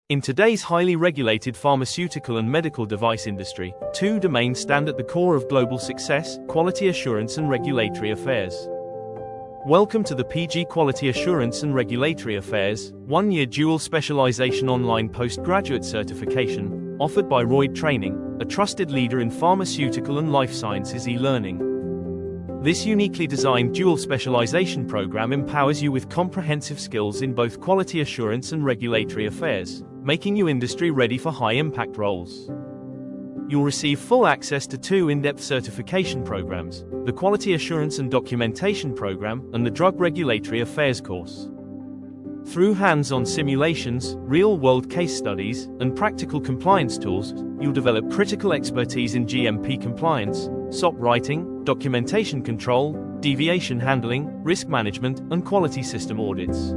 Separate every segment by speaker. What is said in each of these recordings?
Speaker 1: In today's highly regulated pharmaceutical and medical device industry, two domains stand at the core of global success: quality assurance and regulatory affairs. Welcome to the PG Quality Assurance and Regulatory Affairs, one-year dual specialization online postgraduate certification, offered by Royd Training, a trusted leader in pharmaceutical and life sciences e-learning. This uniquely designed dual specialization program empowers you with comprehensive skills in both quality assurance and regulatory affairs, making you industry-ready for high-impact roles. You'll receive full access to two in-depth certification programs, the Quality Assurance and Documentation Program and the Drug Regulatory Affairs course. Through hands-on simulations, real-world case studies, and practical compliance tools, you'll develop critical expertise in GMP compliance, SOP writing, documentation control, deviation handling, risk management, and quality system audits.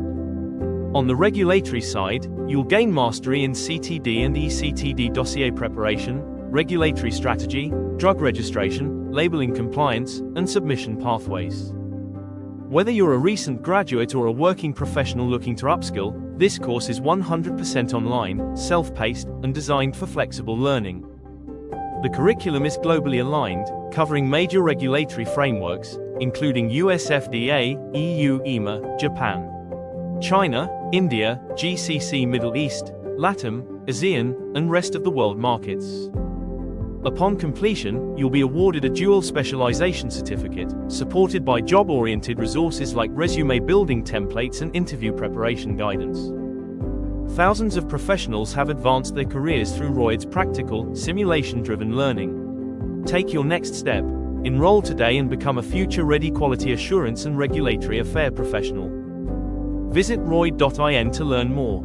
Speaker 1: On the regulatory side, you'll gain mastery in CTD and eCTD dossier preparation, regulatory strategy, drug registration, labeling compliance, and submission pathways. Whether you're a recent graduate or a working professional looking to upskill, this course is 100% online, self-paced, and designed for flexible learning. The curriculum is globally aligned, covering major regulatory frameworks, including US FDA, EU EMA, Japan, China, India, GCC Middle East, LATAM, ASEAN, and rest of the world markets. Upon completion, you'll be awarded a dual specialization certificate, supported by job-oriented resources like resume building templates and interview preparation guidance. Thousands of professionals have advanced their careers through Royd's practical, simulation-driven learning. Take your next step. Enroll today and become a future-ready quality assurance and regulatory affair professional. Visit royd.in to learn more.